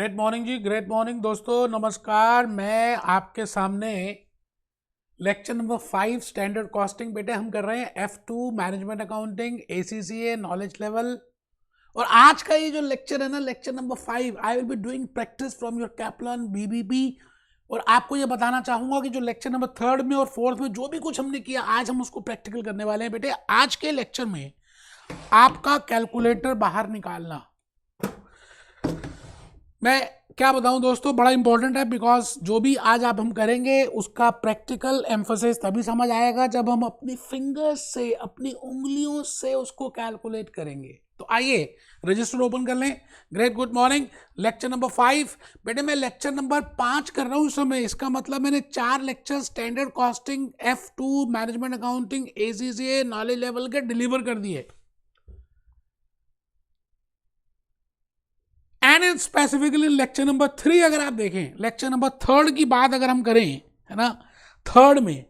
Great morning जी, great morning दोस्तों, नमस्कार। मैं आपके सामने लेक्चर नंबर 5 स्टैंडर्ड कॉस्टिंग बेटे हम कर रहे हैं F2 management accounting ACCA knowledge level. और आज का ये जो लेक्चर है ना, lecture number 5, I will be doing practice from your कैपलन BBB। और आपको ये बताना चाहूंगा कि जो लेक्चर नंबर 3 में और 4 में जो भी कुछ हमने किया, आज हम उसको प्रैक्टिकल करने वाले हैं बेटे। आज के लेक्चर में आपका कैलकुलेटर बाहर निकालना, मैं क्या बताऊं दोस्तों, बड़ा इंपॉर्टेंट है। बिकॉज जो भी आज आप हम करेंगे उसका प्रैक्टिकल एम्फोसिस तभी समझ आएगा जब हम अपनी फिंगर्स से, अपनी उंगलियों से उसको कैलकुलेट करेंगे। तो आइए रजिस्टर ओपन कर लें। Great good morning, lecture number 5 बेटे। मैं लेक्चर नंबर 5 कर रहा हूं इस समय। इसका मतलब मैंने 4 lecture standard costing F2 management accounting ACCA knowledge level के डिलीवर कर दिए। एंड स्पेसिफिकली लेक्चर नंबर 3 अगर आप देखें, लेक्चर नंबर 3 की बात अगर हम करें, है ना, 3 में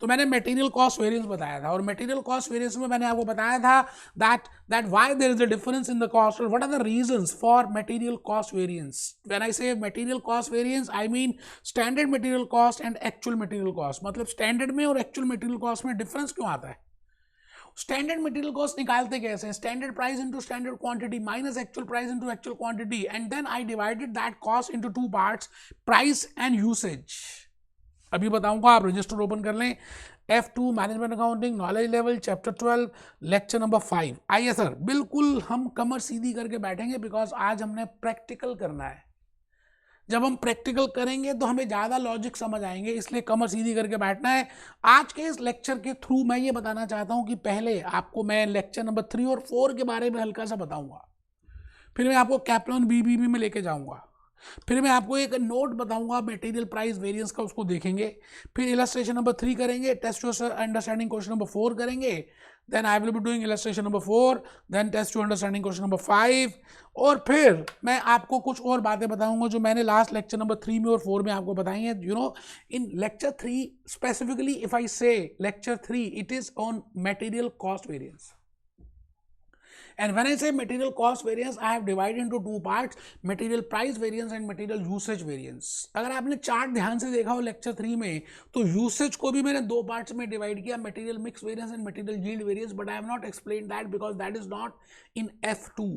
तो मैंने मटेरियल कॉस्ट वेरिएंस बताया था। और मटेरियल कॉस्ट वेरिएंस में मैंने आपको बताया था that why there is a difference in the cost और what are the reasons for material cost variance. When I say material cost variance, I mean standard material cost and actual material cost. मतलब standard में और actual material cost में difference क्यों आता है। Standard material cost निकालते कैसे हैं? Standard price into standard quantity minus actual price into actual quantity, and then I divided that cost into 2 parts, price and usage. अभी बताऊंगा, आप रजिस्टर ओपन कर लें। F2 management accounting knowledge level chapter 12 lecture number 5। आइए sir, बिल्कुल हम कमर सीधी करके बैठेंगे बिकॉज आज हमने प्रैक्टिकल करना है। जब हम प्रैक्टिकल करेंगे तो हमें ज़्यादा लॉजिक समझ आएंगे, इसलिए कमर सीधी करके बैठना है। आज के इस लेक्चर के थ्रू मैं ये बताना चाहता हूँ कि पहले आपको मैं लेक्चर नंबर 3 और 4 के बारे में हल्का सा बताऊंगा, फिर मैं आपको कैपलन BBB में लेके जाऊंगा, फिर मैं आपको एक नोट बताऊंगा मटेरियल प्राइस वेरिएंस का, उसको देखेंगे, फिर इलस्ट्रेशन नंबर 3 करेंगे, test to understanding question number 4 करेंगे, then I will be doing illustration number 4, then test to understanding question number 5, और फिर मैं आपको कुछ और बातें बताऊंगा जो मैंने लास्ट लेक्चर नंबर 3 में और 4 में आपको बताई हैं। You know, in lecture 3 specifically, if I say lecture 3, it is on material cost variance. And when I say material cost variance, I have divided into 2 parts, material price variance and material usage variance. अगर आपने chart ध्यान से देखा हो lecture 3 में, तो usage को भी मैंने 2 पार्ट्स में डिवाइड किया, material mix variance and material yield variance, but I have not explain that because that is not in F2।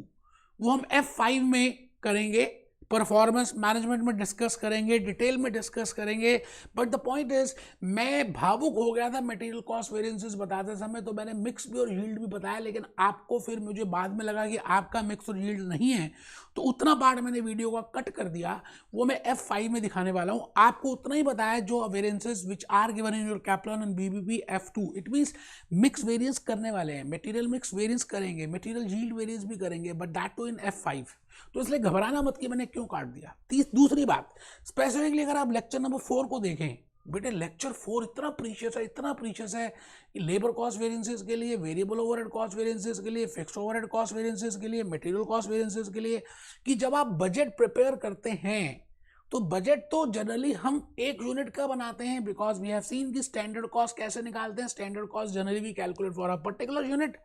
वो हम F5 में करेंगे, परफॉर्मेंस मैनेजमेंट में डिस्कस करेंगे, डिटेल में डिस्कस करेंगे। बट द पॉइंट इज, मैं भावुक हो गया था मटेरियल कॉस्ट वेरिएंसेस बताते समय, तो मैंने मिक्स भी और यील्ड भी बताया, लेकिन आपको फिर मुझे बाद में लगा कि आपका मिक्स और यील्ड नहीं है, तो उतना पार्ट मैंने वीडियो का कट कर दिया, वो मैं F5 में दिखाने वाला हूँ। आपको उतना ही बताया जो variances which are given in your Kaplan and BBB F2। It means mix variance करने वाले हैं, मटेरियल मिक्स वेरिएंस करेंगे, मटेरियल यील्ड वेरिएंस भी करेंगे, but that to in F5। तो इसलिए घबराना मत कि मैंने क्यों काट दिया। दूसरी बात, स्पेसिफिकली अगर आप लेक्चर नंबर 4 को देखें बेटे, लेक्चर 4 इतना प्रीशियस है, इतना प्रीशियस है, लेबर कॉस्ट वेरिएंसेस के लिए, वेरिएबल ओवरहेड कॉस्ट वेरिएंसेस के लिए, फिक्स्ड ओवरहेड कॉस्ट वेरिएंसेस के लिए, मटेरियल कॉस्ट वेरिएंसेस के लिए, कि जब आप बजट प्रिपेयर करते हैं तो बजट तो जनरली हम एक यूनिट का बनाते हैं, बिकॉज वी हैव सीन कि स्टैंडर्ड कॉस्ट कैसे निकालते हैं। Standard cost generally we calculate for a particular unit,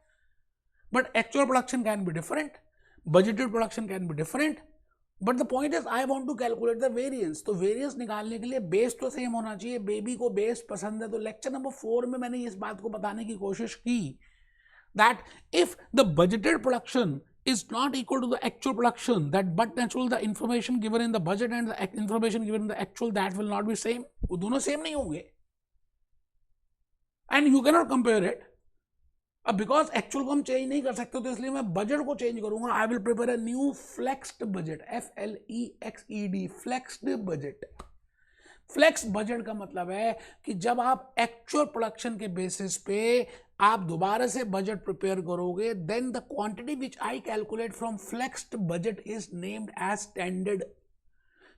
but actual production can be different, budgeted production can be different, but the point is I want to calculate the variance। तो variance निकालने के लिए base तो same होना चाहिए। Baby को base पसंद है, तो लेक्चर नंबर 4 में मैंने इस बात को बताने की कोशिश की that if the budgeted production is not equal to the actual production, that but naturally the information given in the budget and the information given in the actual, that will not be same। वो दोनों same नहीं होंगे, and you cannot compare it। अब because actual को हम change नहीं कर सकते, तो इसलिए मैं बजट को चेंज करूंगा। I will prepare a new flexed budget, FLEXED, flexed budget. Flex budget का मतलब है कि जब आप एक्चुअल प्रोडक्शन के बेसिस पे आप दोबारा से बजट प्रिपेयर करोगे, then the quantity which I calculate from flexed budget is named as standard.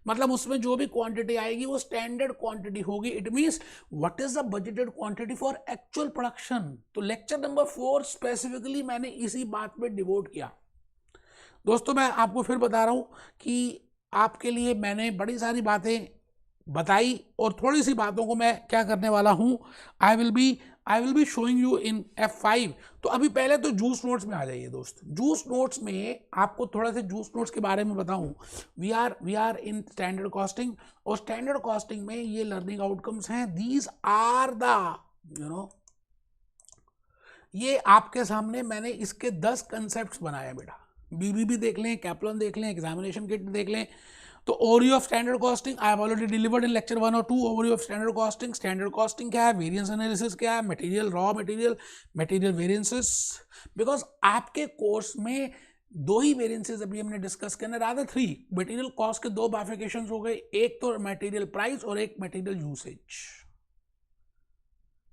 मतलब उसमें जो भी क्वांटिटी आएगी वो स्टैंडर्ड क्वांटिटी होगी। It means what is the budgeted quantity for actual production. तो लेक्चर नंबर 4 स्पेसिफिकली मैंने इसी बात पे डिवोट किया। दोस्तों मैं आपको फिर बता रहा हूं कि आपके लिए मैंने बड़ी सारी बातें बताई, और थोड़ी सी बातों को मैं क्या करने वाला हूं, I will be I will be showing you in F5। तो अभी पहले तो जूस नोट्स में आ जाइए दोस्त। जूस नोट्स में आपको थोड़ा सा जूस नोट्स के बारे में बताऊं। We are in standard costing, और स्टैंडर्ड कॉस्टिंग में ये लर्निंग आउटकम्स हैं। दीज आर द ये आपके सामने मैंने इसके 10 कंसेप्ट बनाए बेटा। बीबीबी देख लें, कैप्लन देख लें, एग्जामिनेशन किट देख लें। तो overview of standard costing I have already delivered in lecture 1 और 2। Overview of standard costing, standard costing क्या है, वेरिएंस एनालिसिस क्या है, material, raw material, material variances. Because आपके कोर्स में 2 ही वेरिएंसेस अभी हमने डिस्कस करना, रादर 3। मटेरियल कॉस्ट के 2 बाइफिकेशंस हो गए, एक तो मटेरियल प्राइस और एक मटेरियल यूसेज।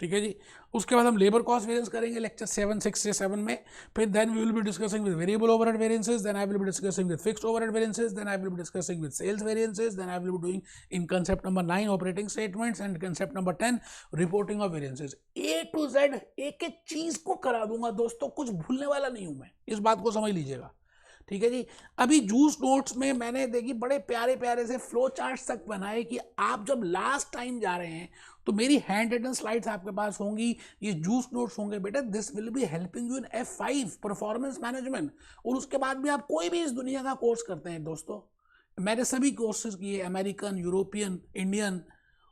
ठीक है जी। उसके बाद हम लेबर कॉस्ट वेरिएंस करेंगे लेक्चर 7, 6 से 7 में। फिर then we will be discussing with variable overhead variances, then I will be discussing with fixed overhead variances, then I will be discussing with sales variances, then I will be doing in concept number 9 operating statements, and concept number 10 reporting of variances. A to Z एक एक चीज को करा दूंगा दोस्तों, कुछ भूलने वाला नहीं हूं मैं, इस बात को समझ लीजिएगा। ठीक है जी। अभी जूस नोट्स में मैंने देखी बड़े प्यारे प्यारे से फ्लो चार्ट्स तक बनाए कि आप जब लास्ट टाइम जा रहे हैं तो मेरी हैंड रिटन स्लाइड्स आपके पास होंगी, ये जूस नोट्स होंगे बेटा। This will be helping you in F5 performance management. और उसके बाद भी आप कोई भी इस दुनिया का कोर्स करते हैं दोस्तों, मैंने सभी कोर्सेज किए, अमेरिकन, यूरोपियन, इंडियन,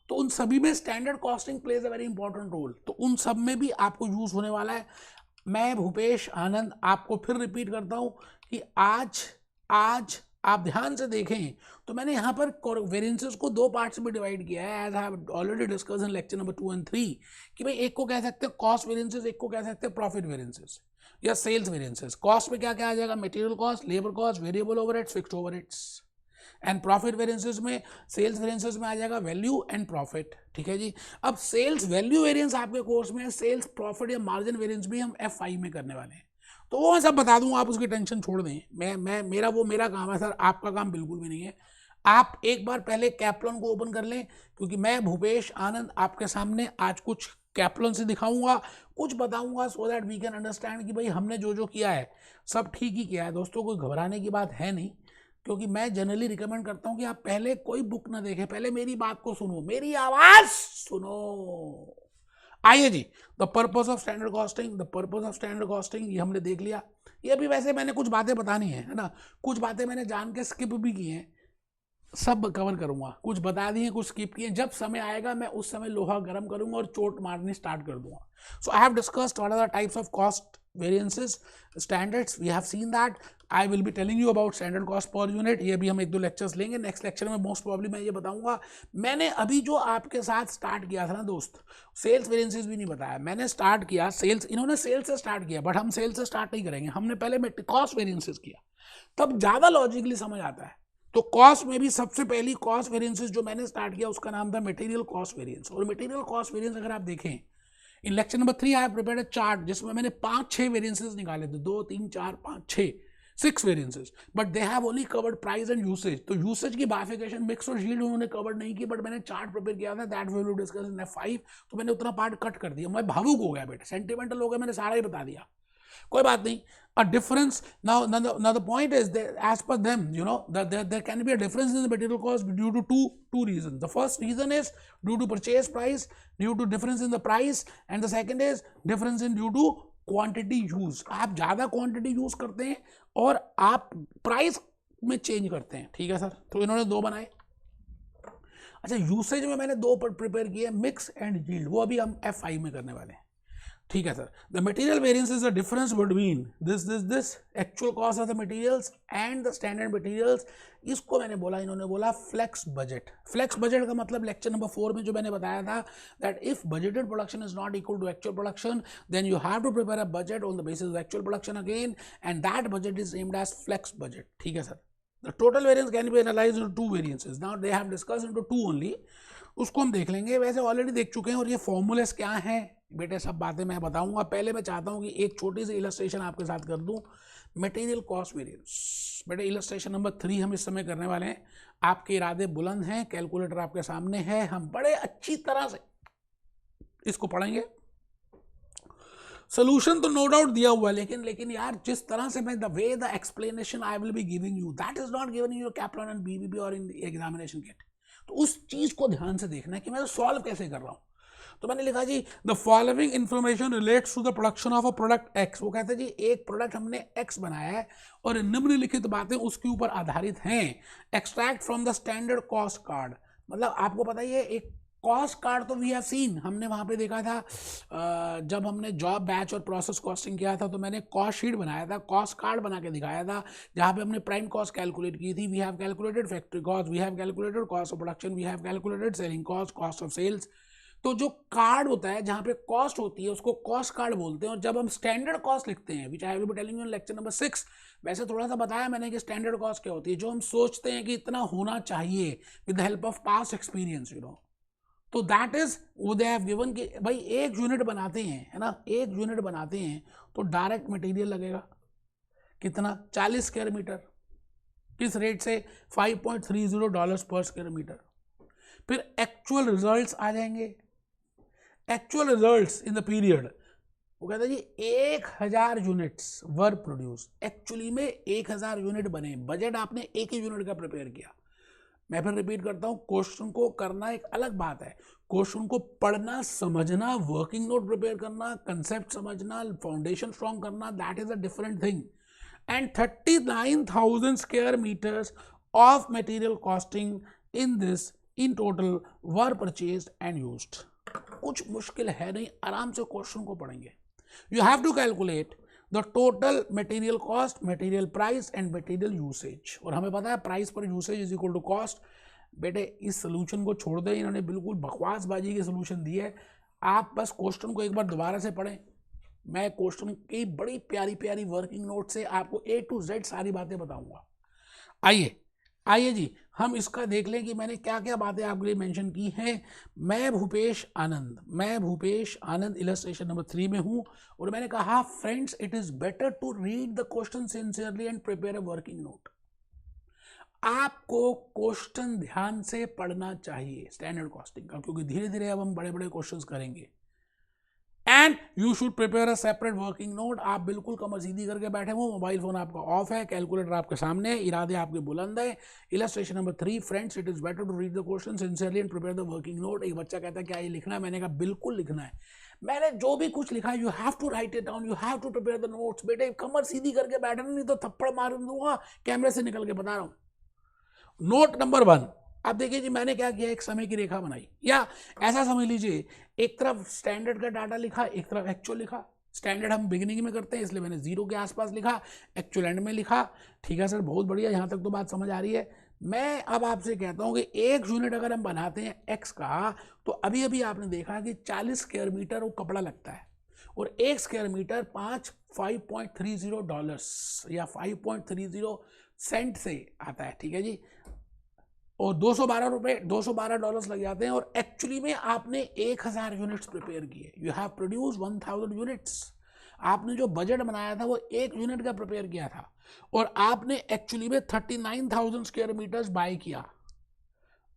तो उन सभी में standard costing plays a very important role. तो उन सब में भी आपको यूज होने वाला है। मैं भूपेश आनंद आपको फिर रिपीट करता हूं कि आज आप ध्यान से देखें तो मैंने यहाँ पर वेरिएंसेस को 2 पार्ट्स में डिवाइड किया है, as I have already discuss in lecture number 2 and 3, कि भाई एक को कह सकते हैं कॉस्ट वेरिएंसेस, एक को कह सकते हैं प्रॉफिट वेरिएंसेस या सेल्स वेरिएंसेस। कॉस्ट में क्या क्या आ जाएगा, material cost, labour cost, variable overheads, fixed overheads. And profit variances में, सेल्स वेरिएंसेस में आ जाएगा वैल्यू एंड प्रॉफिट। ठीक है जी। अब सेल्स वैल्यू वेरिएंस आपके कोर्स में, सेल्स प्रॉफिट या मार्जिन वेरिएंस भी हम F5 में करने वाले हैं, तो वो मैं सब बता दूंगा, आप उसकी टेंशन छोड़ दें। मेरा काम है सर, आपका काम बिल्कुल भी नहीं है। आप एक बार पहले कैप्लन को ओपन कर लें, क्योंकि मैं भूपेश आनंद आपके सामने आज कुछ कैप्लन से दिखाऊंगा, कुछ बताऊंगा, so that we can understand कि भाई हमने जो जो किया है सब ठीक ही किया है। दोस्तों कोई घबराने की बात है नहीं, क्योंकि मैं जनरली रिकमेंड करता हूं कि आप पहले कोई बुक ना देखें, पहले मेरी बात को सुनो, मेरी आवाज सुनो। आइए जी, the purpose of standard costing, the purpose of standard costing ये हमने देख लिया। ये भी वैसे मैंने कुछ बातें बतानी है ना, कुछ बातें मैंने जान के स्किप भी की हैं, सब कवर करूंगा, कुछ बता दिए, कुछ स्किप किए। जब समय आएगा मैं उस समय लोहा गर्म करूंगा और चोट मारनी स्टार्ट कर दूंगा। So I have discussed what are the types of cost variances, standards, we have seen that. I will be telling you about standard cost per unit. ये भी हम 1-2 लेक्चर्स लेंगे। नेक्स्ट लेक्चर में मोस्ट प्रॉब्ली मैं ये बताऊंगा। मैंने अभी जो आपके साथ स्टार्ट किया था ना दोस्त, सेल्स वेरिएंसेस भी नहीं बताया। मैंने स्टार्ट किया सेल्स, इन्होंने सेल्स से स्टार्ट किया, बट हम सेल्स से स्टार्ट नहीं करेंगे। हमने पहले कॉस्ट वेरिएंसेस किया, तब ज़्यादा लॉजिकली समझ आता है। तो कॉस्ट में भी सबसे पहली कॉस्ट वेरिएंसेस जो मैंने स्टार्ट किया उसका नाम था मटेरियल कॉस्ट वेरिएंस। और मटेरियल कॉस्ट वेरिएंस अगर आप देखें, in lecture number 3 I have prepared a chart जिसमें मैंने 5-6 वेरिएंसेस निकाले थे, 2, 3, 4, 5, 6 variances, but they have only covered price and usage. तो यूसेज की बाइफिकेशन, मिक्स और यील्ड उन्होंने कवर नहीं की, बट मैंने चार्ट प्रिपेयर किया था, that we will discuss in F5। तो मैंने उतना पार्ट कट कर दिया। मैं भावुक हो गया बेटा, सेंटिमेंटल हो गया, मैंने सारा ही बता दिया, कोई बात नहीं। A difference now the point is that as per them, you know, that there can be a difference in the material cost due to two reasons. The first reason is due to purchase price, due to difference in the price, and the second is difference in due to quantity use. आप ज़्यादा quantity use करते हैं और आप price में change करते हैं। ठीक है सर, तो इन्होंने 2 बनाए। अच्छा, यूसेज में मैंने 2 प्रिपेयर किए, मिक्स एंड यील्ड, वो अभी हम F5 में करने वाले हैं। ठीक है sir. The material variance is the difference between this actual cost of the materials and the standard materials. इसको मैंने बोला, इन्होंने बोला फ्लेक्स बजट। फ्लेक्स बजट का मतलब लेक्चर नंबर 4 में जो मैंने बताया था, that if budgeted production is not equal to actual production, then you have to prepare a budget on the basis of actual production again, and that budget is named as flex budget. ठीक है sir. The total variance can be analysed into 2 variances. Now they have discussed into 2 only, उसको हम देख लेंगे। वैसे already देख चुके हैं। और ये फॉर्मूलेस क्या हैं बेटे, सब बातें मैं बताऊंगा। पहले मैं चाहता हूं कि एक छोटी सी इलस्ट्रेशन आपके साथ कर दूं, मटेरियल कॉस्ट वेरिएंस। बेटे इलस्ट्रेशन नंबर 3 हम इस समय करने वाले हैं। आपके इरादे बुलंद हैं, कैलकुलेटर आपके सामने है, हम बड़े अच्छी तरह से इसको पढ़ेंगे। सोल्यूशन तो नो डाउट दिया हुआ है, लेकिन यार जिस तरह से मैं the way the explanation I will be giving you, that is not given in Kaplan and BBB और इन एग्जामिनेशन किट। तो उस चीज को ध्यान से देखना है कि मैं सॉल्व कैसे कर रहा हूं। तो मैंने लिखा जी the following information relates to the production of a product X. वो कहते हैं जी एक प्रोडक्ट हमने एक्स बनाया है और निम्नलिखित बातें उसके ऊपर आधारित हैं। Extract from the standard cost card, मतलब आपको पता ही है एक कॉस्ट कार्ड तो वी हैव सीन, हमने वहाँ पे देखा था जब हमने जॉब बैच और प्रोसेस कॉस्टिंग किया था तो मैंने कॉस्ट शीट बनाया था, कॉस्ट कार्ड बना के दिखाया था जहाँ पे हमने प्राइम कॉस्ट कैलकुलेट की थी। We have calculated factory cost, we have calculated cost of production, we have calculated selling cost, cost of sales. तो जो कार्ड होता है जहाँ पे कॉस्ट होती है उसको कॉस्ट कार्ड बोलते हैं। और जब हम स्टैंडर्ड कॉस्ट लिखते हैं which I will be telling you in lecture number 6, वैसे थोड़ा सा बताया मैंने कि स्टैंडर्ड कॉस्ट क्या होती है, जो हम सोचते हैं कि इतना होना चाहिए with the help of past experience, you know. तो दैट इज वो दे हैव गिवन कि भाई एक यूनिट बनाते हैं, है ना, एक यूनिट बनाते हैं तो डायरेक्ट मटेरियल लगेगा कितना, 40 स्क्वायर मीटर, किस रेट से, $5.30 पर स्क्वायर मीटर। फिर एक्चुअल रिजल्ट्स आ जाएंगे, actual results in the period, वो कहता है जी 1000 यूनिट्स वर प्रोड्यूस, एक्चुअली में 1000 यूनिट बने, बजट आपने एक ही यूनिट का प्रिपेयर किया। मैं फिर रिपीट करता हूँ, क्वेश्चन को करना एक अलग बात है, क्वेश्चन को पढ़ना, समझना, वर्किंग नोट प्रिपेयर करना, कंसेप्ट समझना, फाउंडेशन स्ट्रॉन्ग करना, that is a different thing. And 39,000 square metres of material costing in this in total were purchased and used. कुछ मुश्किल है नहीं, आराम से क्वेश्चन को पढ़ेंगे। You have to calculate the total material cost, material price and material usage. और हमें पता है प्राइस पर usage is equal to cost. बेटे इस सोल्यूशन को छोड़ दें, इन्होंने बिल्कुल बकवासबाजी की सोल्यूशन दी है। आप बस क्वेश्चन को एक बार दोबारा से पढ़ें, मैं क्वेश्चन की बड़ी प्यारी प्यारी वर्किंग नोट से आपको A to Z सारी बातें बताऊंगा। आइए जी हम इसका देख लें कि मैंने क्या क्या बातें आपके लिए मेंशन की हैं। मैं भूपेश आनंद इलस्ट्रेशन नंबर 3 में हूं और मैंने कहा friends it is better to read the question sincerely and prepare a working note. आपको क्वेश्चन ध्यान से पढ़ना चाहिए स्टैंडर्ड कॉस्टिंग का, क्योंकि धीरे धीरे अब हम बड़े बड़े क्वेश्चन करेंगे। And you should prepare a separate working note. आप बिल्कुल कमर सीधी करके बैठे हो, मोबाइल फोन आपका ऑफ है, कैलकुलेटर आपके सामने है, इरादे आपके बुलंद है। Illustration number 3, friends it is better to read the question sincerely and prepare the working note. एक बच्चा कहता है क्या ये लिखना है, मैंने कहा बिल्कुल लिखना है। मैंने जो भी कुछ लिखा है you have to write it down, you have to prepare the notes. बेटे कमर सीधी करके बैठना, नहीं तो थप्पड़ मार दूंगा कैमरे से निकल के, बता रहा हूँ। नोट नंबर 1, अब देखिए जी मैंने क्या किया, एक समय की रेखा बनाई, या ऐसा समझ लीजिए एक तरफ स्टैंडर्ड का डाटा लिखा, एक तरफ एक्चुअल लिखा। स्टैंडर्ड हम बिगिनिंग में करते हैं इसलिए मैंने 0 के आसपास लिखा, एक्चुअल एंड में लिखा। ठीक है सर, बहुत बढ़िया, यहाँ तक तो बात समझ आ रही है। मैं अब आपसे कहता हूँ कि एक यूनिट अगर हम बनाते हैं एक्स का, तो अभी अभी आपने देखा कि 40 स्क्वायर मीटर वो कपड़ा लगता है और 1 स्क्वायर मीटर $5.30 या 5.30 सेंट से आता है। ठीक है जी, और $212 लग जाते हैं। और एक्चुअली में आपने 1000 यूनिट्स प्रिपेयर किए, यू हैव प्रोड्यूस 1000 यूनिट्स। आपने जो बजट बनाया था वो एक यूनिट का प्रिपेयर किया था और आपने एक्चुअली में 39,000 स्क्वायर मीटर्स बाय किया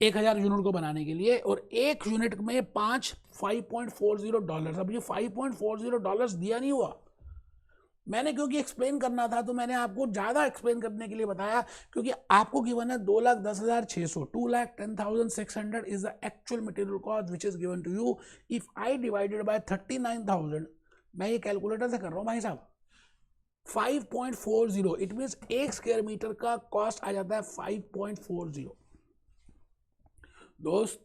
1000 यूनिट को बनाने के लिए, और एक यूनिट में $5.40। अब ये $5.40 दिया नहीं हुआ, मैंने क्योंकि एक्सप्लेन करना था तो मैंने आपको ज़्यादा एक्सप्लेन करने के लिए बताया, क्योंकि आपको गिवन है 2,10,600, 2,10,600 is the actual material cost which is given to you. If I divided by 39,000, मैं ये कैलकुलेटर से कर रहा हूँ भाई साहब, 5.40, इट मीन्स 1 स्क्वायर मीटर का कॉस्ट आ जाता है 5.40। दोस्त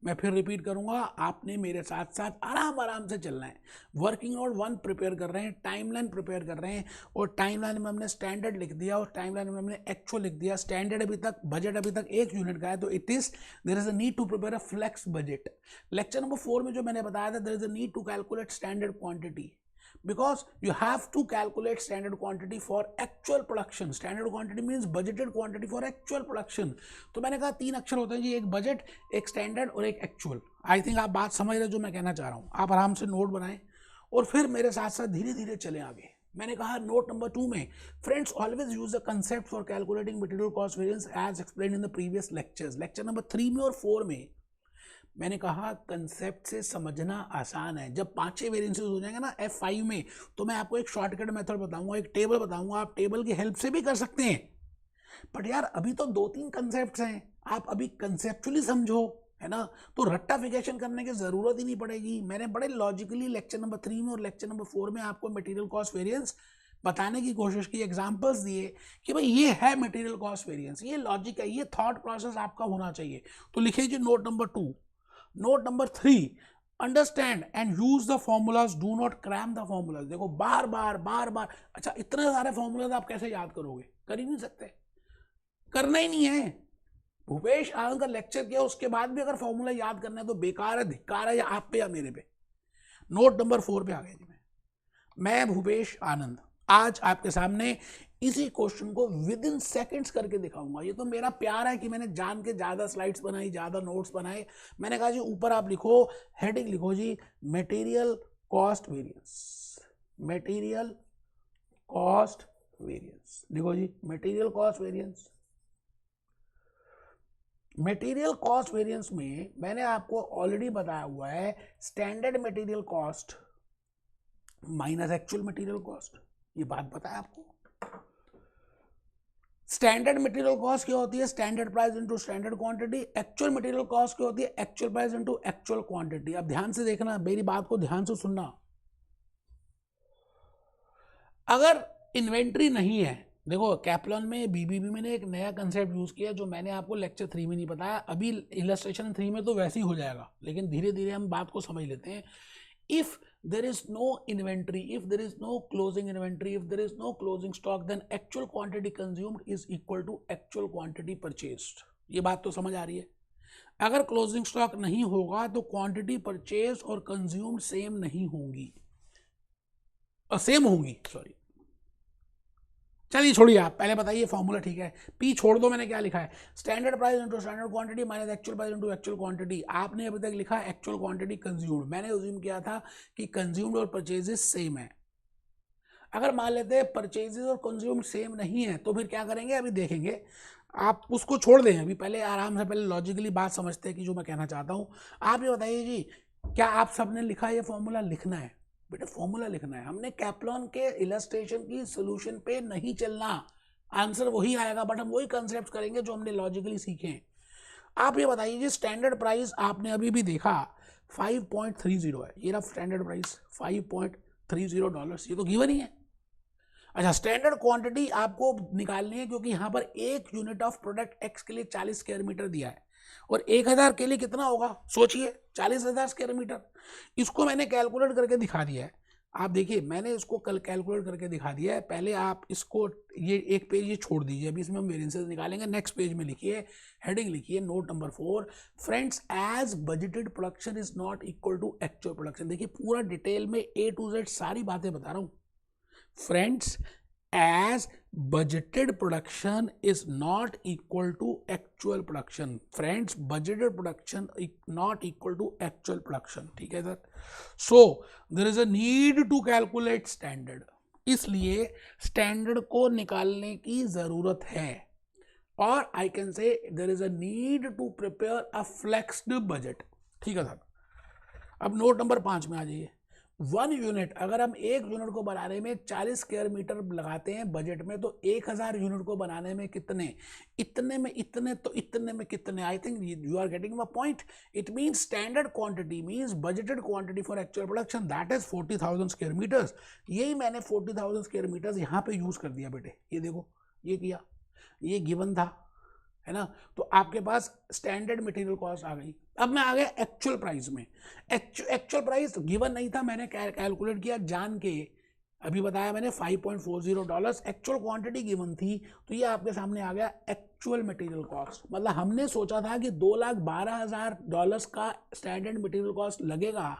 मैं फिर रिपीट करूंगा, आपने मेरे साथ साथ आराम से चलना है। वर्किंग नोट 1 प्रिपेयर कर रहे हैं, टाइमलाइन प्रिपेयर कर रहे हैं, और टाइमलाइन में हमने स्टैंडर्ड लिख दिया और टाइमलाइन में हमने एक्चुअल लिख दिया। स्टैंडर्ड अभी तक, बजट अभी तक 1 यूनिट का है, तो it is there is a need to prepare a flex budget. Lecture number 4 में जो मैंने बताया था, there is a need to calculate standard quantity, because you have to calculate standard quantity for actual production. Standard quantity means budgeted quantity for actual production. तो मैंने कहा 3 अक्षर होते हैं जी, एक बजट, एक स्टैंडर्ड और एक एक्चुअल। आई थिंक आप बात समझ रहे जो मैं कहना चाह रहा हूँ। आप आराम से नोट बनाएं और फिर मेरे साथ साथ धीरे धीरे चले आगे। मैंने कहा नोट नंबर 2 में, friends always use the concept for calculating material cost variance as explained in the previous lectures. Lecture number 3 में और 4 में मैंने कहा कंसेप्ट से समझना आसान है। जब 5 वेरिएंसेस हो जाएंगे ना F5 में, तो मैं आपको एक शॉर्टकट मेथड बताऊंगा, एक टेबल बताऊंगा, आप टेबल की हेल्प से भी कर सकते हैं। बट यार अभी तो 2-3 कंसेप्ट्स हैं, आप अभी कंसेप्चुअली समझो, है ना, तो रट्टाफिकेशन करने की जरूरत ही नहीं पड़ेगी। मैंने बड़े लॉजिकली लेक्चर नंबर 3 में और लेक्चर नंबर 4 में आपको मटेरियल कॉस्ट वेरिएंस बताने की कोशिश की, एग्जांपल्स दिए कि भाई ये है मटेरियल कॉस्ट वेरिएंस, ये लॉजिक है, ये थॉट प्रोसेस आपका होना चाहिए। तो लिखिए note number 2। Note number 3, understand and use the formulas, do not cram the formulas. देखो बार बार अच्छा इतने सारे फॉर्मूलाज आप कैसे याद करोगे, कर ही नहीं सकते, करना ही नहीं है। भूपेश आनंद का लेक्चर किया उसके बाद भी अगर फॉर्मूला याद करना है तो बेकार है, धिक्कार है, या आप पे या मेरे पे। नोट नंबर 4 पे आ गए जी। मैं भूपेश आनंद आज आपके सामने इसी क्वेश्चन को विद इन सेकेंड्स करके दिखाऊंगा। ये तो मेरा प्यार है कि मैंने जान के ज्यादा स्लाइड्स बनाई, ज्यादा नोट्स बनाए। मैंने कहा जी ऊपर आप लिखो, हेडिंग लिखो जी, material cost variance, material cost variance लिखो जी, material cost variance. Material cost variance में मैंने आपको ऑलरेडी बताया हुआ है standard material cost minus actual material cost, ये बात पता है आपको। स्टैंडर्ड मटेरियल कॉस्ट क्या होती है, standard price into standard quantity. Actual material cost क्या होती है, actual price into actual quantity. अब ध्यान से देखना, मेरी बात को ध्यान से सुनना। अगर इन्वेंट्री नहीं है, देखो कैप्लॉन में बीबीबी में एक नया कंसेप्ट यूज किया जो मैंने आपको लेक्चर 3 में नहीं बताया, अभी इलस्ट्रेशन 3 में तो वैसे ही हो जाएगा, लेकिन धीरे धीरे हम बात को समझ लेते हैं। If there is no inventory, if there is no closing inventory, if there is no closing stock, then actual quantity consumed is equal to actual quantity purchased. ये बात तो समझ आ रही है। अगर क्लोजिंग स्टॉक नहीं होगा तो क्वांटिटी परचेज और कंज्यूम्ड सेम नहीं होंगी, सेम होंगी, सॉरी। चलिए छोड़िए, आप पहले बताइए फॉर्मूला, ठीक है, पी छोड़ दो, मैंने क्या लिखा है, standard price into standard quantity minus actual price into actual quantity. आपने अभी तक लिखा एक्चुअल क्वांटिटी कंज्यूम्ड, मैंने अज्यूम किया था कि कंज्यूम्ड और परचेजेस सेम है। अगर मान लेते हैं परचेजेस और कंज्यूम्ड सेम नहीं है तो फिर क्या करेंगे, अभी देखेंगे। आप उसको छोड़ दें, अभी पहले आराम से पहले लॉजिकली बात समझते हैं कि जो मैं कहना चाहता हूँ। आप ये बताइए जी, क्या आप सबने लिखा, ये फॉर्मूला लिखना है बेटा, फॉर्मूला लिखना है। हमने कैप्लॉन के इलस्ट्रेशन की सोल्यूशन पे नहीं चलना, आंसर वही आएगा, बट हम वही कंसेप्ट करेंगे जो हमने लॉजिकली सीखे हैं। आप ये बताइए जी, स्टैंडर्ड प्राइस आपने अभी भी देखा 5.30 है, ये रहा स्टैंडर्ड प्राइस $5.30, ये तो गिवन ही है। अच्छा, स्टैंडर्ड क्वांटिटी आपको निकालनी है क्योंकि यहाँ पर एक यूनिट ऑफ प्रोडक्ट एक्स के लिए 40 स्क्वायर मीटर दिया है और 1000 के लिए कितना होगा, सोचिए 40,000 स्क्वायर मीटर। इसको मैंने कैलकुलेट करके दिखा दिया है, आप देखिए मैंने इसको कल कैलकुलेट करके दिखा दिया है। पहले आप इसको ये एक पेज ये छोड़ दीजिए, अभी इसमें हम वेरिएंसेस निकालेंगे। नेक्स्ट पेज में लिखिए, हेडिंग लिखिए note number 4, friends as budgeted production is not equal to actual production. देखिए पूरा डिटेल में A to Z सारी बातें बता रहा हूँ। Friends, as budgeted production is not equal to actual production. Friends, budgeted production is not equal to actual production. ठीक है sir. So there is a need to calculate standard. इसलिए standard को निकालने की जरूरत है, और I can say there is a need to prepare a flexed budget. ठीक है सर। अब नोट नंबर 5 में आ जाइए। 1 यूनिट, अगर हम एक यूनिट को बनाने में 40 स्क्वायर मीटर लगाते हैं बजट में, तो 1000 यूनिट को बनाने में कितने, इतने में इतने, तो इतने में कितने। I think you are getting my point. It means standard quantity means budgeted quantity for actual production, that is 40,000 square metres. यही मैंने 40,000 स्क्वायर मीटर्स यहाँ पे यूज कर दिया बेटे, ये देखो, ये किया, ये गिवन था, है ना। तो आपके पास स्टैंडर्ड मटेरियल कॉस्ट आ गई। अब मैं आ गया एक्चुअल प्राइस में। एक्चुअल प्राइस गिवन नहीं था, मैंने कैलकुलेट किया जान के, अभी बताया मैंने $5.40, एक्चुअल क्वांटिटी गिवन थी, तो ये आपके सामने आ गया एक्चुअल मटेरियल कॉस्ट। मतलब हमने सोचा था कि $2,12,000 का स्टैंडर्ड मटेरियल कॉस्ट लगेगा,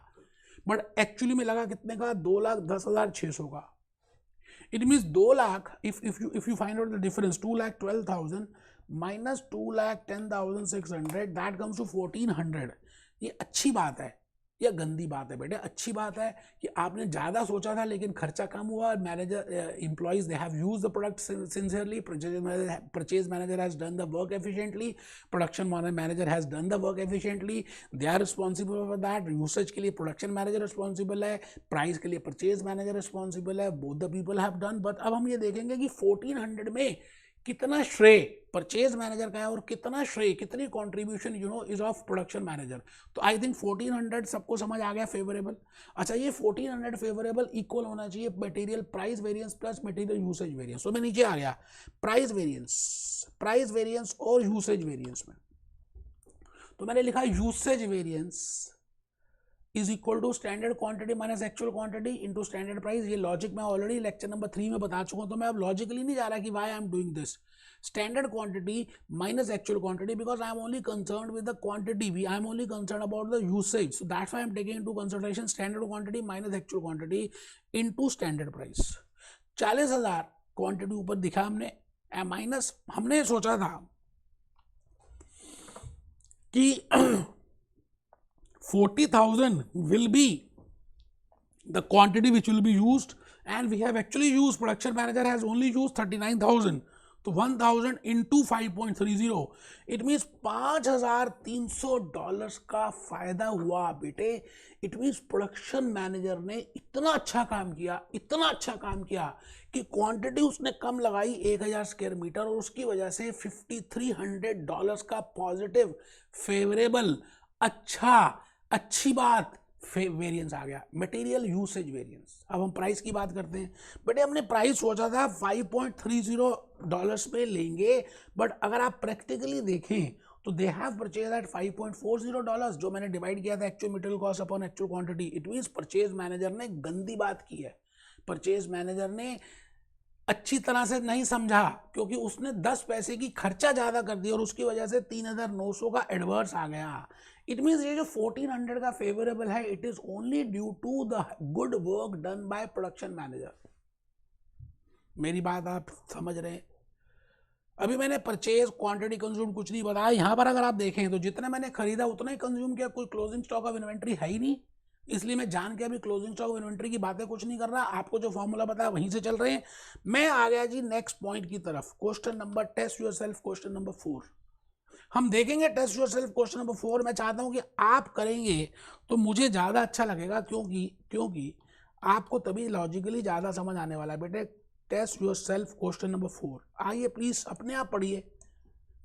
बट एक्चुअली में लगा कितने का, 2,10,600 का। It means 2 lakh, if you find out the difference, 2,12,000 minus 2,10,600, that comes to 1,400। ये अच्छी बात है या गंदी बात है बेटे? अच्छी बात है कि आपने ज़्यादा सोचा था लेकिन खर्चा कम हुआ। Manager, employees, they have use the product sincerely, purchase manager has done the work efficiently, production manager has done the work efficiently, they are responsible for that. Usage के लिए प्रोडक्शन मैनेजर रिस्पॉन्सिबल है, price के लिए purchase manager responsible है, both the people have done. But अब हम ये देखेंगे कि 1,400 में कितना श्रेय परचेज मैनेजर का है और कितना श्रेय, कितनी contribution is of production manager. तो आई थिंक 1400 सबको समझ आ गया फेवरेबल। अच्छा, ये 1400 फेवरेबल इक्वल होना चाहिए material price variance plus material usage variance. तो मैं नीचे आ गया प्राइस वेरिएंस और यूसेज वेरिएंस में, तो मैंने लिखा usage variance is equal to standard quantity minus actual quantity into standard price. ये लॉजिक मैं ऑलरेडी लेक्चर नंबर 3 में बता चुका हूं, तो मैं अब लॉजिकली नहीं जा रहा कि why I am doing this. Standard quantity minus actual quantity because I am only concerned with the quantity, I am only concerned about the usage, so that's why I am taking into consideration standard quantity minus actual quantity into standard price. 40,000 quantity ऊपर दिखा हमने, minus हमने सोचा था कि 40,000 will be the quantity which will be used, and we have actually used, production manager has only used 39,000, तो 1,000 into 5.30 it means $5,300 का फायदा हुआ बेटे। इट मीन्स प्रोडक्शन मैनेजर ने इतना अच्छा काम किया कि क्वांटिटी उसने कम लगाई 1,000 स्क्वायर मीटर, और उसकी वजह से $5,300 का पॉजिटिव फेवरेबल अच्छी बात वेरिएंस आ गया, मटेरियल यूसेज वेरिएंस। अब हम प्राइस की बात करते हैं। बेटे हमने प्राइस सोचा था $5.30 पे लेंगे, बट अगर आप प्रैक्टिकली देखें तो दे हैव परचेज एट $5.40, जो मैंने डिवाइड किया था actual material cost upon actual quantity. It means purchase manager ने गंदी बात की है, परचेज मैनेजर ने अच्छी तरह से नहीं समझा, क्योंकि उसने 10 पैसे की खर्चा ज़्यादा कर दिया और उसकी वजह से 3,900 का एडवर्स आ गया। इट मीन्स ये जो 1400 का फेवरेबल है, it is only due to the good work done by production manager. मेरी बात आप समझ रहे हैं? अभी मैंने परचेज क्वांटिटी कंज्यूम कुछ नहीं बताया। यहाँ पर अगर आप देखें तो जितना मैंने खरीदा उतना ही कंज्यूम किया, कोई क्लोजिंग स्टॉक ऑफ इन्वेंट्री है ही नहीं, इसलिए मैं जान के अभी क्लोजिंग स्टॉक ऑफ इन्वेंट्री की बातें कुछ नहीं कर रहा। आपको जो फॉर्मूला बताया वहीं से चल रहे हैं। मैं आ गया जी नेक्स्ट पॉइंट की तरफ, question number test yourself, question number 4 हम देखेंगे। टेस्ट योरसेल्फ क्वेश्चन नंबर 4 मैं चाहता हूं कि आप करेंगे तो मुझे ज़्यादा अच्छा लगेगा, क्योंकि आपको तभी लॉजिकली ज़्यादा समझ आने वाला है। बेटे टेस्ट योरसेल्फ क्वेश्चन नंबर 4, आइए प्लीज़ अपने आप पढ़िए,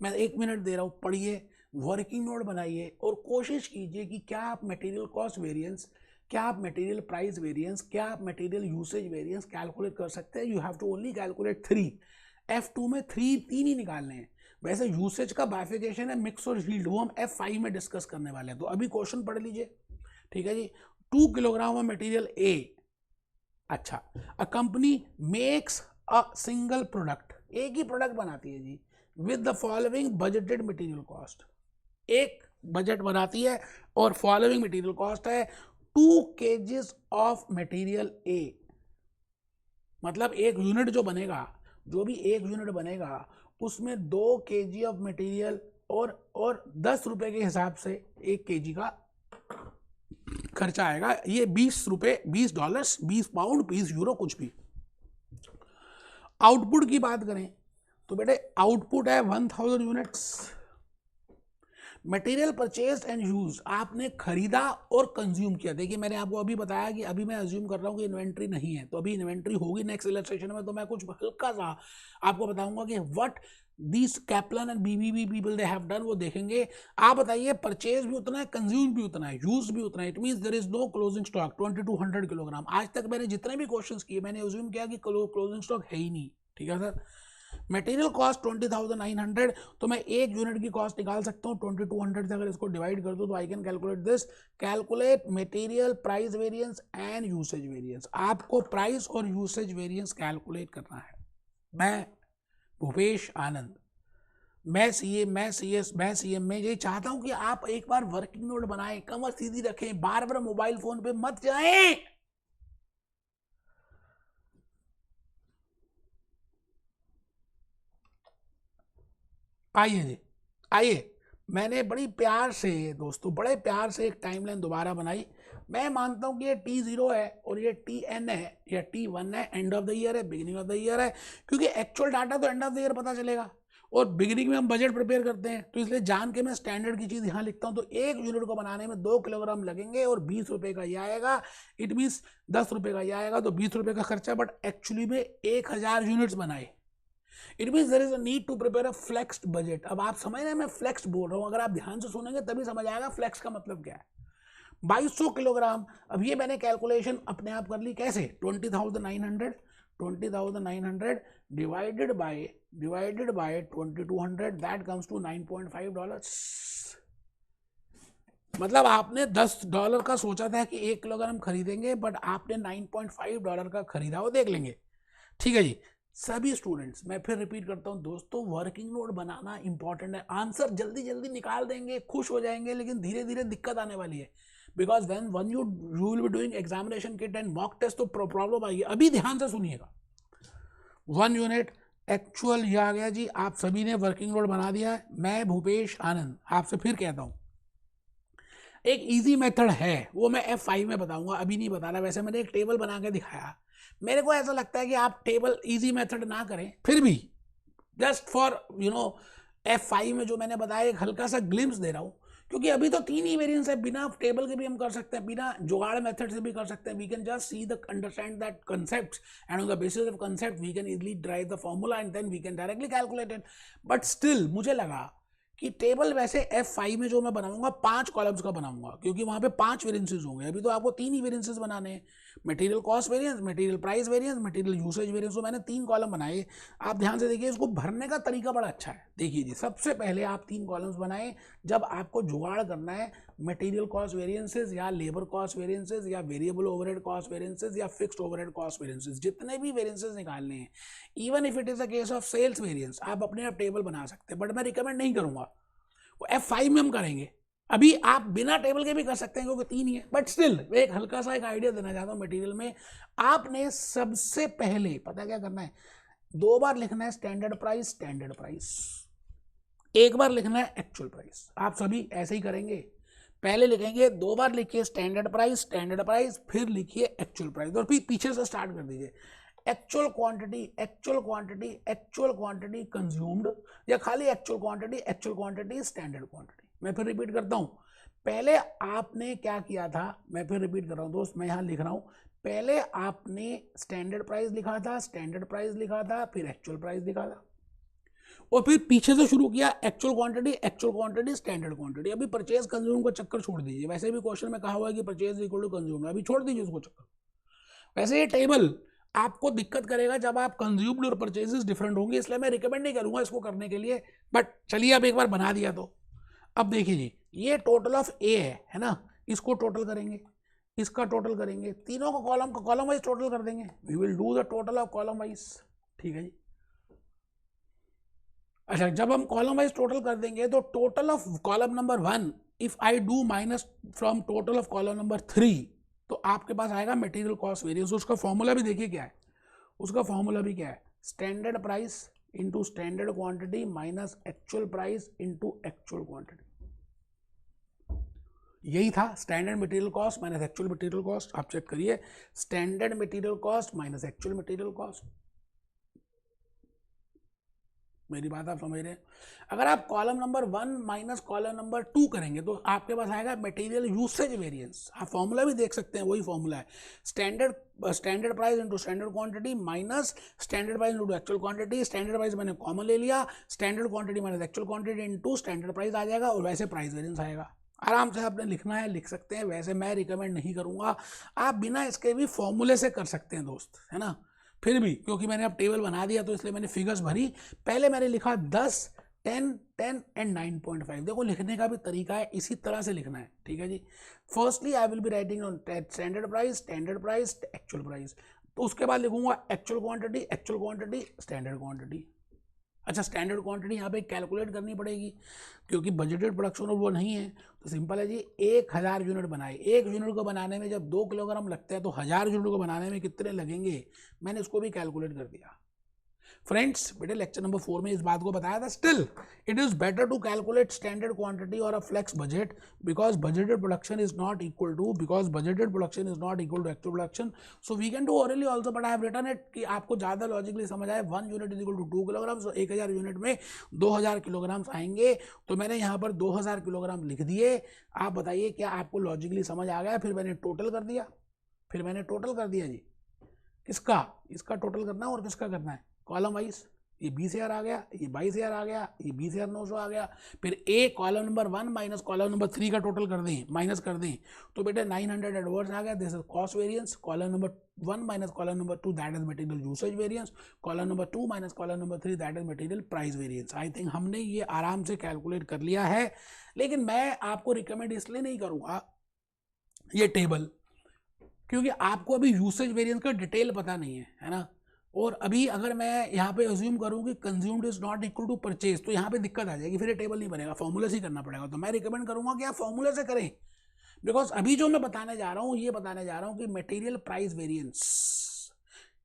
मैं 1 मिनट दे रहा हूँ, पढ़िए, वर्किंग नोट बनाइए और कोशिश कीजिए कि क्या आप मटेरियल कॉस्ट वेरिएंस, क्या आप मटेरियल प्राइस वेरिएंस, क्या आप मटेरियल यूसेज वेरिएंस कैलकुलेट कर सकते हैं। You have to only calculate 3, F2 में 3 ही निकालने हैं। वैसे यूसेज का बाइफिकेशन है मिक्स और यील्ड, वो हम F5 में डिस्कस करने वाले हैं। तो अभी क्वेश्चन पढ़ लीजिए, ठीक है जी। 2 किलोग्राम ऑफ मटेरियल A, अच्छा, a company makes a single product, एक ही प्रोडक्ट बनाती है जी, with the following budgeted material cost, एक बजट बनाती है और फॉलोइंग मटेरियल कॉस्ट है 2 kgs ऑफ मटेरियल A, मतलब एक यूनिट जो बनेगा, जो भी एक यूनिट बनेगा उसमें 2 kg ऑफ मटेरियल और 10 रुपए के हिसाब से 1 kg का खर्चा आएगा। ये 20 रुपए, $20, 20 पाउंड, 20 यूरो, कुछ भी। आउटपुट की बात करें तो बेटे आउटपुट है 1000 units. Material purchase and use, आपने खरीदा और कंज्यूम किया। देखिए मैंने आपको अभी बताया कि अभी मैं अज्यूम कर रहा हूँ कि इन्वेंट्री नहीं है, तो अभी इन्वेंट्री होगी नेक्स्ट इलस्ट्रेशन में, तो मैं कुछ हल्का सा आपको बताऊंगा कि what this Kaplan and BBB people they have done, वो देखेंगे। आप बताइए परचेज भी उतना है, कंज्यूम भी उतना है, यूज भी उतना है। It means there is no closing stock 2200 kilogram. आज तक मैंने जितने भी क्वेश्चंस किए मैंने अज्यूम किया कि क्लोजिंग स्टॉक है ही नहीं, ठीक है सर। मटेरियल कॉस्ट 20,900, तो मैं एक यूनिट की कॉस्ट निकाल सकता हूँ 2200 से। अगर इसको डिवाइड कर दूँ तो आई can calculate this, calculate material price variance and usage variance. आपको प्राइस और यूसेज वेरिएंस कैलकुलेट करना है। मैं भूपेश आनंद, मैं सीएम में ये चाहता हूं कि आप एक बार वर्किंग नोट बनाएं, कमर सीधी रखें, बार बार मोबाइल फोन पे मत जाएं। आइए जी, आइए। मैंने बड़ी प्यार से दोस्तों, बड़े प्यार से एक टाइमलाइन दोबारा बनाई। मैं मानता हूं कि ये T0 है और ये TN है या T1 है, एंड ऑफ द ईयर है, बिगिनिंग ऑफ द ईयर है, क्योंकि एक्चुअल डाटा तो एंड ऑफ द ईयर पता चलेगा और बिगिनिंग में हम बजट प्रिपेयर करते हैं, तो इसलिए जान के मैं स्टैंडर्ड की चीज़ यहाँ लिखता हूँ। तो एक यूनिट को बनाने में 2 किलोग्राम लगेंगे और 20 रुपये का ये आएगा। इट मीन्स 10 रुपये का ये आएगा, तो 20 रुपये का खर्चा, बट एक्चुअली में 1000 यूनिट्स बनाए। It means there is a need to prepare a flexed budget. अब आप समझ रहे हैं मैं फ्लेक्स बोल रहा हूँ, अगर आप ध्यान से सुनेंगे तभी समझ आएगा फ्लेक्स का मतलब क्या है। 2200 किलोग्राम। अब ये मैंने कैलकुलेशन अपने आप कर ली कैसे, 20,900 divided by 2200, that comes to $9.5। मतलब आपने $10 का सोचा था कि 1 किलोग्राम खरीदेंगे, बट आपने $9.5 का खरीदा, वो देख लेंगे। ठीक है जी। सभी स्टूडेंट्स, मैं फिर रिपीट करता हूं दोस्तों, वर्किंग नोट बनाना इंपॉर्टेंट है। आंसर जल्दी जल्दी निकाल देंगे, खुश हो जाएंगे, लेकिन धीरे धीरे दिक्कत आने वाली है, because when you will be doing examination kit and mock test तो प्रॉब्लम आएगी। अभी ध्यान से सुनिएगा। 1 यूनिट एक्चुअल ये आ गया जी, आप सभी ने वर्किंग नोट बना दिया है। मैं भूपेश आनंद आपसे फिर कहता हूं, एक इजी मेथड है, वो मैं F5 में बताऊंगा, अभी नहीं बता रहा। वैसे मैंने एक टेबल बना के दिखाया। मेरे को ऐसा लगता है कि आप टेबल इजी मेथड ना करें, फिर भी जस्ट फॉर F5 में जो मैंने बताया एक हल्का सा ग्लिम्स दे रहा हूँ, क्योंकि अभी तो 3 ही वेरिएंट्स है। बिना टेबल के भी हम कर सकते हैं, बिना जुगाड़ मेथड से भी कर सकते हैं। We can just see the understand that concept and on the basis of concept we can easily drive the formula and then we can directly calculate it. But still मुझे लगा कि टेबल वैसे F5 में जो मैं बनाऊंगा 5 columns का बनाऊंगा, क्योंकि वहां पे 5 वेरिएंसेस होंगे। अभी तो आपको 3 ही वेरिएंसेस बनाने हैं, material cost variance, material price variance, material usage variance. तो मैंने 3 कॉलम बनाए। आप ध्यान से देखिए, इसको भरने का तरीका बड़ा अच्छा है। देखिए जी, सबसे पहले आप 3 कॉलम्स बनाए जब आपको जुगाड़ करना है मटेरियल कॉस्ट वेरिएंसेस या लेबर कॉस्ट वेरिएंसेस या वेरिएबल ओवरहेड कॉस्ट वेरिएंसेस या फिक्स्ड ओवरहेड कॉस्ट वेरिएंसेस, जितने भी वेरिएंसेस निकालने हैं। Even if it is a case of sales variance, आप अपने आप टेबल बना सकते हैं, बट मैं रिकमेंड नहीं करूंगा। वो F5 में हम करेंगे। अभी आप बिना टेबल के भी कर सकते हैं, क्योंकि 3 ही है, बट स्टिल एक हल्का सा एक आइडिया देना चाहता हूं। मटेरियल में आपने सबसे पहले पता क्या करना है, 2 बार लिखना है स्टैंडर्ड प्राइस, एक बार लिखना है एक्चुअल प्राइस। आप सभी ऐसे ही करेंगे, पहले लिखेंगे 2 बार लिखिए स्टैंडर्ड प्राइस, फिर लिखिए एक्चुअल प्राइस, और फिर पीछे से स्टार्ट कर दीजिए। एक्चुअल क्वांटिटी कंज्यूम्ड, या खाली एक्चुअल क्वांटिटी, स्टैंडर्ड क्वांटिटी। मैं फिर रिपीट करता हूं, पहले आपने क्या किया था, मैं फिर रिपीट कर रहा हूं दोस्त, मैं यहां लिख रहा हूं। पहले आपने स्टैंडर्ड प्राइस लिखा था, फिर एक्चुअल प्राइस लिखा था, और फिर पीछे से शुरू किया एक्चुअल क्वांटिटी, स्टैंडर्ड क्वांटिटी। अभी परचेज कंज्यूम का चक्कर छोड़ दीजिए, वैसे भी क्वेश्चन में कहा हुआ है कि परचेज इक्वल टू कंज्यूम, अभी छोड़ दीजिए उसको चक्कर। वैसे ये टेबल आपको दिक्कत करेगा जब आप कंज्यूम्ड और परचेजेस डिफरेंट होंगे, इसलिए मैं रिकमेंड नहीं करूंगा इसको करने के लिए। बट चलिए, अब एक बार बना दिया तो अब देखिए जी, ये टोटल ऑफ ए है ना, इसको टोटल करेंगे, इसका टोटल करेंगे, तीनों का कॉलम वाइज टोटल कर देंगे। We will do the total of column wise. ठीक है जी। अच्छा, जब हम कॉलम वाइज टोटल कर देंगे तो total of column number 1 if I do minus from total of column number 3, तो आपके पास आएगा मटेरियल कॉस्ट वेरिएंस। उसका फॉर्मूला भी देखिए क्या है, standard price into standard quantity minus actual price into actual quantity. यही था standard material cost minus actual material cost. आप चेक करिए, standard material cost minus actual material cost. मेरी बात आप समझ रहे हैं। अगर आप column number 1 minus column number 2 करेंगे तो आपके पास आएगा मटेरियल यूसेज वेरिएंस। आप फॉर्मूला भी देख सकते हैं, वही फॉर्मूला है, standard price into standard quantity minus standard price into actual quantity. Standard price मैंने कॉमन ले लिया, standard quantity minus actual quantity into standard price आ जाएगा, और वैसे प्राइस वेरिएंस आएगा। आराम से आपने लिखना है, लिख सकते हैं। वैसे मैं रिकमेंड नहीं करूंगा, आप बिना इसके भी फॉर्मूले से कर सकते हैं दोस्त, है ना। फिर भी क्योंकि मैंने अब टेबल बना दिया तो इसलिए मैंने फिगर्स भरी। पहले मैंने लिखा 10, 10, 10 एंड 9.5। देखो, लिखने का भी तरीका है, इसी तरह से लिखना है। ठीक है जी। Firstly I will be writing on standard price, actual price. तो उसके बाद लिखूंगा एक्चुअल क्वांटिटी, स्टैंडर्ड क्वांटिटी। अच्छा, स्टैंडर्ड क्वांटिटी यहाँ पे कैलकुलेट करनी पड़ेगी, क्योंकि बजटेड प्रोडक्शन वो नहीं है। तो सिंपल है जी, 1000 यूनिट बनाए। 1 यूनिट को बनाने में जब 2 किलोग्राम लगता है तो 1000 यूनिट को बनाने में कितने लगेंगे, मैंने उसको भी कैलकुलेट कर दिया। फ्रेंड्स, बेटे लेक्चर नंबर 4 में इस बात को बताया था। Still it is better to calculate standard quantity और a flex budget, because budgeted production is not equal to actual production. So we can do orally also, but I have written it कि आपको ज़्यादा logically समझ आए। 1 unit is equal to 2 kilogram, so 1000 unit में 2000 kilogram आएंगे। तो मैंने यहाँ पर 2000 किलोग्राम लिख दिए। आप बताइए क्या आपको लॉजिकली समझ आ गया। फिर मैंने टोटल कर दिया जी। किसका, इसका टोटल करना है और किसका करना है, कॉलम वाइज। ये 20,000 आ गया, ये 22,000 आ गया, ये 20,900 आ गया। फिर a column number 1 minus column number 3 का टोटल कर दें, माइनस कर दें, तो बेटे 900 एडवर्स आ गया, this is cost variance. Column number 1 minus column number 2 that is material usage variance. Column number 2 minus column number 3 that is material price variance. I think हमने ये आराम से कैलकुलेट कर लिया है, लेकिन मैं आपको रिकमेंड इसलिए नहीं करूँगा ये टेबल, क्योंकि आपको अभी यूसेज वेरिएंस का डिटेल पता नहीं है ना। और अभी अगर मैं यहाँ पे अज्यूम करूँ कि consumed is not equal to purchase, तो यहाँ पे दिक्कत आ जाएगी, फिर ये टेबल नहीं बनेगा, फॉर्मूले से ही करना पड़ेगा। तो मैं रिकमेंड करूँगा कि आप फॉर्मूले से करें, बिकॉज अभी जो मैं बताने जा रहा हूँ ये बताने जा रहा हूँ कि मटेरियल प्राइस वेरिएंस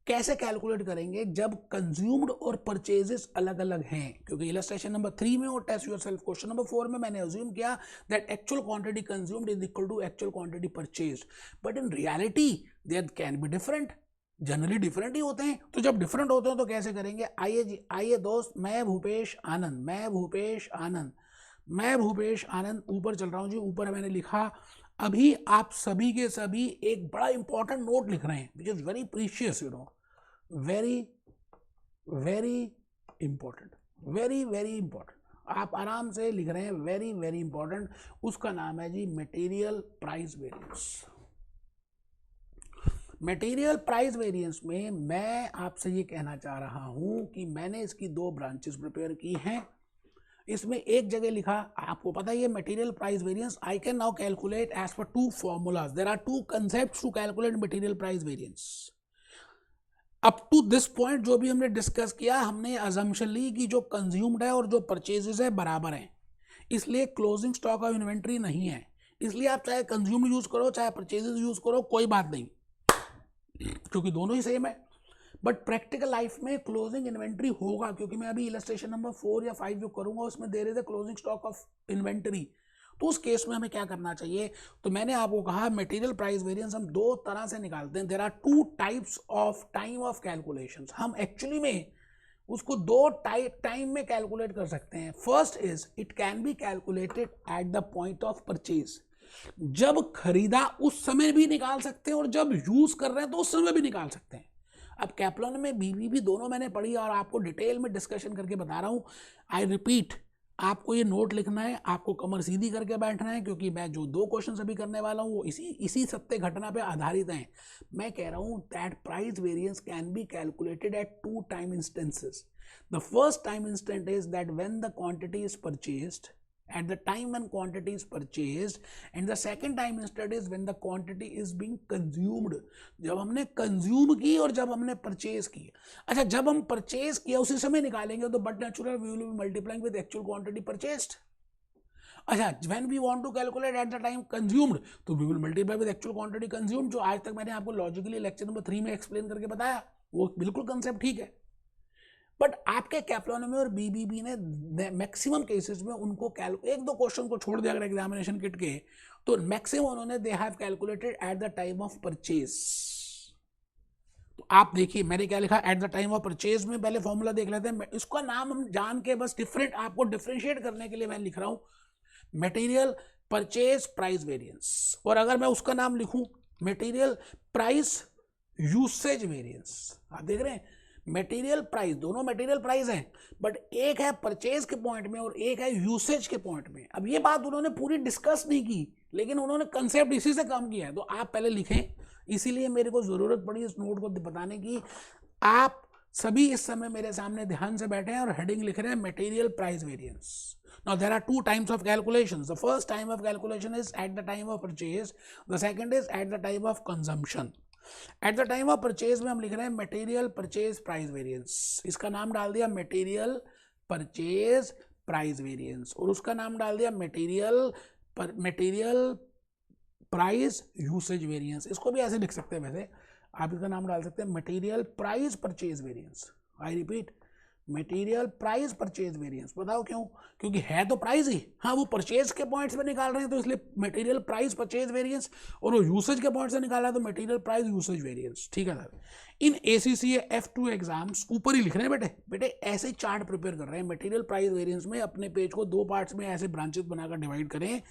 कैसे कैलकुलेट करेंगे जब कंज्यूम्ड और परचेजेस अलग अलग हैं। क्योंकि इलस्ट्रेशन नंबर 3 में और टेस्ट योरसेल्फ क्वेश्चन नंबर 4 में मैंने अज्यूम किया that actual quantity consumed is equal to actual quantity purchased, but in reality there can be different, generally different ही होते हैं। तो जब डिफरेंट होते हैं तो कैसे करेंगे? आइए दोस्त, मैं भूपेश आनंद ऊपर चल रहा हूँ जी। ऊपर मैंने लिखा, अभी आप सभी के सभी एक बड़ा इंपॉर्टेंट नोट लिख रहे हैं which is very precious, you know, very very important, very very important. आप आराम से लिख रहे हैं वेरी वेरी इंपॉर्टेंट। उसका नाम है जी material price variance. Material price variance में मैं आपसे ये कहना चाह रहा हूं कि मैंने इसकी 2 ब्रांचेस प्रिपेयर की हैं। इसमें एक जगह लिखा, आपको पता है ये material price variance I can now calculate as per 2 formulas. There are 2 concepts to calculate material price variance. Up to this point जो भी हमने डिस्कस किया, हमने अजम्पशन ली कि जो कंज्यूम्ड है और जो परचेजेस है बराबर हैं, इसलिए क्लोजिंग स्टॉक ऑफ इन्वेंट्री नहीं है। इसलिए आप चाहे कंज्यूम्ड यूज करो चाहे परचेजेस यूज करो, कोई बात नहीं, क्योंकि दोनों ही सेम है। बट प्रैक्टिकल लाइफ में क्लोजिंग इन्वेंट्री होगा, क्योंकि मैं अभी इलस्ट्रेशन नंबर 4 या 5 जो करूंगा उसमें there is a closing stock of inventory. तो उस केस में हमें क्या करना चाहिए? तो मैंने आपको कहा मटेरियल प्राइस वेरिएंस हम 2 तरह से निकालते हैं। There are 2 types of time of calculations. हम एक्चुअली में उसको 2 टाइम में कैलकुलेट कर सकते हैं। First is it can be calculated at the point of purchase. जब खरीदा उस समय भी निकाल सकते हैं और जब यूज कर रहे हैं तो उस समय भी निकाल सकते हैं। अब कैप्लॉन में बीबीबी दोनों मैंने पढ़ी और आपको डिटेल में डिस्कशन करके बता रहा हूं। आई रिपीट, आपको ये नोट लिखना है, आपको कमर सीधी करके बैठना है, क्योंकि मैं जो 2 क्वेश्चन अभी करने वाला हूँ वो इसी सत्य घटना पे आधारित हैं। मैं कह रहा हूँ that price variance can be calculated eight 2 time instances. The first time instant is that when the quantity is purchased at the time when quantity is purchased, and the second time instant is when the quantity is being consumed, जब हमने consume की और जब हमने purchase की। अच्छा, जब हम परचेज किया उसी समय निकालेंगे तो but natural we will be multiplying with actual quantity purchased. अच्छा, when we want to calculate at the time consumed तो we will multiply with actual quantity consumed. जो आज तक मैंने आपको लॉजिकली लेक्चर नंबर 3 में एक्सप्लेन करके बताया वो बिल्कुल कंसेप्ट ठीक है। बट आपके कैप्लॉन में और बीबीबी ने मैक्सिमम केसेस में उनको 1-2 क्वेश्चन को छोड़ दिया अगर एग्जामिनेशन किट के, तो मैक्सिमम उन्होंने they have calculated at the time of purchase. तो आप देखिए मैंने क्या लिखा, eight the time of purchase में पहले फॉर्मूला देख लेते हैं। इसका नाम हम जान के बस आपको डिफरेंशिएट करने के लिए मैं लिख रहा हूं मटेरियल परचेज प्राइस वेरिएंस। और अगर मैं उसका नाम लिखूं मटेरियल प्राइस यूसेज वेरिएंस, आप देख रहे हैं मटेरियल प्राइस, दोनों मटेरियल प्राइस हैं, बट एक है परचेज के पॉइंट में और एक है यूसेज के पॉइंट में। अब ये बात उन्होंने पूरी डिस्कस नहीं की, लेकिन उन्होंने कंसेप्ट इसी से काम किया है, तो आप पहले लिखें। इसीलिए मेरे को जरूरत पड़ी इस नोट को बताने की। आप सभी इस समय मेरे सामने ध्यान से बैठे हैं और हेडिंग लिख रहे हैं material price variance. Now there are 2 times of calculations. The first time of calculation is at the time of purchase. The second is at the time of consumption. At the time of purchase में हम लिख रहे हैं material purchase price variance. इसका नाम डाल दिया material purchase price variance और उसका नाम डाल दिया material price usage variance. इसको भी ऐसे लिख सकते हैं, वैसे आप इसका नाम डाल सकते हैं material price purchase variance. I repeat, material price purchase variance. बताओ क्यों? क्योंकि है तो प्राइस ही, हाँ वो परचेज के पॉइंट्स पे निकाल रहे हैं तो इसलिए मटेरियल प्राइस परचेज वेरिएंस, और वो यूसेज के पॉइंट से निकाला है तो मटेरियल प्राइस यूसेज वेरिएंस। ठीक है सर। इन ACCA F2 एग्जाम्स ऊपर ही लिख रहे हैं बेटे ऐसे चार्ट प्रिपेयर कर रहे हैं। मटेरियल प्राइस वेरिएंस में अपने पेज को 2 पार्ट्स में ऐसे ब्रांचेस बनाकर डिवाइड करें।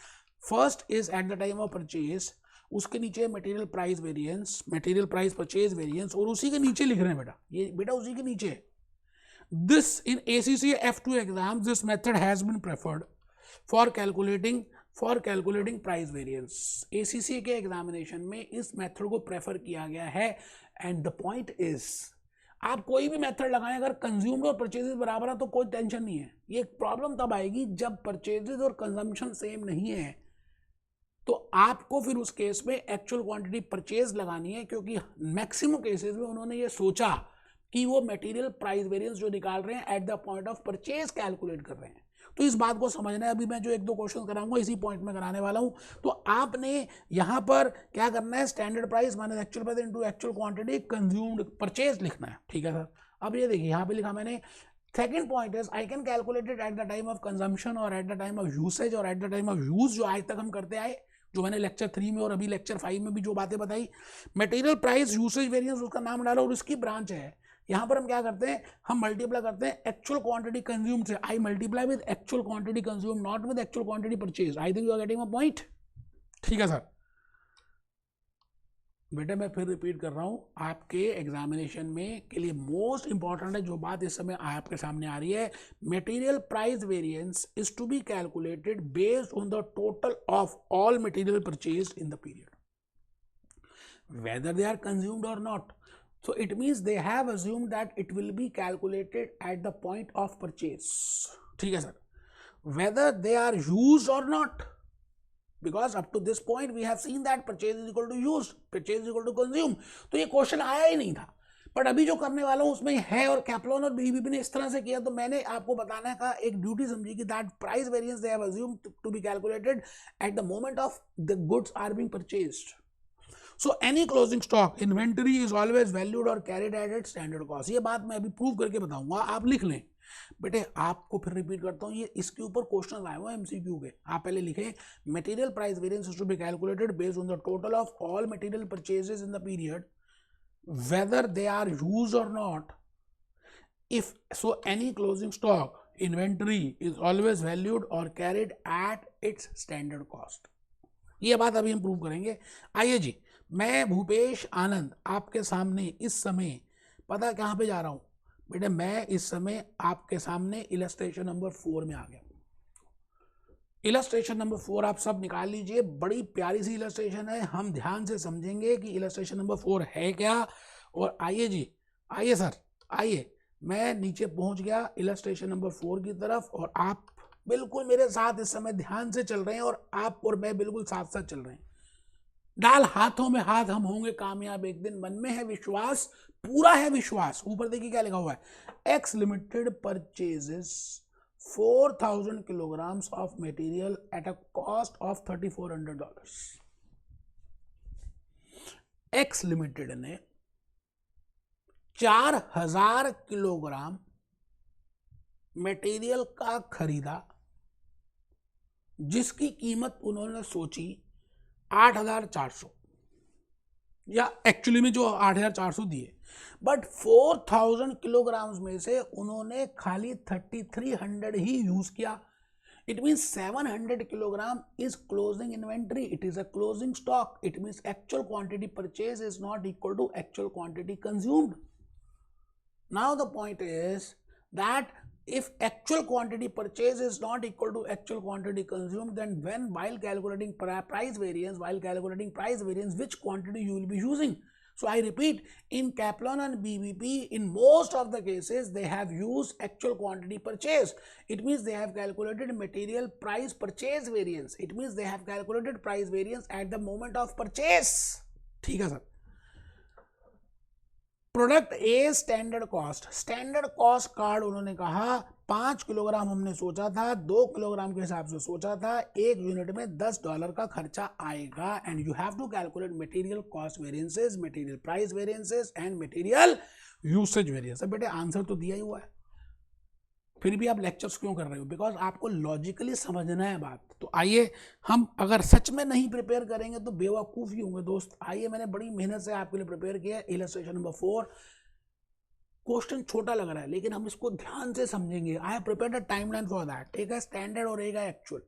First is eight the time of purchase, उसके नीचे material price variance, material price purchase variance, और उसी के नीचे लिख रहे हैं बेटा, ये बेटा उसी के नीचे This in ACCA F2 exams, this method has been preferred for calculating price variance. ACCA के एग्जामिनेशन में इस मेथड को प्रेफर किया गया है. एंड द पॉइंट इज, आप कोई भी मेथड लगाएं, अगर कंज्यूम्ड और परचेजेस बराबर है तो कोई टेंशन नहीं है. ये प्रॉब्लम तब आएगी जब परचेजेस और कंजम्पशन सेम नहीं है, तो आपको फिर उस केस में एक्चुअल क्वांटिटी परचेज लगानी है, क्योंकि मैक्सिमम केसेस में उन्होंने ये सोचा कि वो मटेरियल प्राइस वेरिएंस जो निकाल रहे हैं eight the point of purchase calculate कर रहे हैं. तो इस बात को समझना है. अभी मैं जो एक दो क्वेश्चन कराऊंगा इसी पॉइंट में कराने वाला हूं. तो आपने यहां पर क्या करना है, standard price minus actual price into actual quantity consumed purchase लिखना है. ठीक है सर. अब ये देखिए यहां पे लिखा मैंने, second point is I can calculate it at the time of consumption और at the time of usage और at the time of use, जो आज तक हम करते आए, जो मैंने लेक्चर 3 में और अभी लेक्चर 5 में भी जो बातें बताई. मटेरियल प्राइस यूसेज वेरिएंस उसका नाम डाला और उसकी ब्रांच है. यहां पर हम क्या करते हैं, हम मल्टीप्लाई करते हैं एक्चुअल क्वांटिटी कंज्यूम से. I multiply with actual quantity consume, not with actual quantity purchase. I think you are getting my point. ठीक है सर. बेटा मैं फिर रिपीट कर रहा हूं, आपके एग्जामिनेशन में के लिए मोस्ट इंपॉर्टेंट है जो बात इस समय आपके सामने आ रही है. Material price variance is to be calculated based on the total of all material purchase in the period, whether they are consumed or not. So it means they have assumed that it will be calculated at the point of purchase. ठीक है sir. Whether they are used or not, because up to this point we have seen that purchase is equal to used, purchase is equal to consume. तो ये question आया ही नहीं था, but अभी जो करने वाला हूं उसमें है. और कैप्लॉन और बीबीपी ने इस तरह से किया, तो मैंने आपको बताने का एक ड्यूटी समझी कि that price variance they have assumed to be calculated at the moment of the goods are being purchased. So any closing stock inventory is always valued or carried at its standard cost. ये बात मैं अभी prove करके बताऊंगा, आप लिख लें. बेटे आपको फिर रिपीट करता हूँ, ये इसके ऊपर क्वेश्चन आए हुए एमसीक्यू के. आप पहले लिखें, material price variance is to be calculated based on the total of all material purchases in the period, whether they are used और not. If so any closing stock inventory is always valued और carried at its standard cost. ये बात अभी हम prove करेंगे. आइए जी, मैं भूपेश आनंद आपके सामने इस समय, पता कहाँ पे जा रहा हूँ बेटे, मैं इस समय आपके सामने इलस्ट्रेशन नंबर 4 में आ गया. इलस्ट्रेशन नंबर 4 आप सब निकाल लीजिए. बड़ी प्यारी सी इलस्ट्रेशन है, हम ध्यान से समझेंगे कि इलस्ट्रेशन नंबर 4 है क्या. और आइए जी, आइए सर, आइए. मैं नीचे पहुंच गया इलस्ट्रेशन नंबर 4 की तरफ, और आप बिल्कुल मेरे साथ इस समय ध्यान से चल रहे हैं, और आप और मैं बिल्कुल साथ साथ चल रहे हैं. डाल हाथों में हाथ, हम होंगे कामयाब एक दिन. मन में है विश्वास, पूरा है विश्वास. ऊपर देखिए क्या लिखा हुआ है, x limited purchases 4000 kilograms of material at a cost of $3400. X limited ने 4000 किलोग्राम मटेरियल का खरीदा, जिसकी कीमत उन्होंने सोची 8400, या एक्चुअली में जो 8400 दिए, बट 4000 किलोग्राम्स में से उन्होंने खाली 3300 ही यूज किया. It means 700 kilogram is closing inventory, it is a closing stock. It means actual quantity purchase is not equal to actual quantity consumed. Now the point is that if actual quantity purchase is not equal to actual quantity consumed, then while calculating price variance, which quantity you will be using? So I repeat, in Kaplan and BBP, in most of the cases they have used actual quantity purchase. It means they have calculated material price purchase variance. It means they have calculated price variance at the moment of purchase. ठीक है sir. Product a standard cost card उन्होंने कहा 5 kilogram हमने सोचा था, 2 kilogram के हिसाब से सोचा था, 1 यूनिट में $10 का खर्चा आएगा. And you have to calculate material cost variances, material price variances and material usage variance. बेटे आंसर तो दिया ही हुआ है, फिर भी आप लेक्चर्स क्यों कर रहे हो? बिकॉज आपको लॉजिकली समझना है बात. तो आइए, हम अगर सच में नहीं प्रिपेयर करेंगे तो बेवकूफ़ ही होंगे दोस्त. आइए, मैंने बड़ी मेहनत से आपके लिए प्रिपेयर किया. इलस्ट्रेशन नंबर 4, क्वेश्चन छोटा लग रहा है लेकिन हम इसको ध्यान से समझेंगे. आई have prepared a timeline for that. एक है स्टैंडर्ड और एक है एक्चुअल.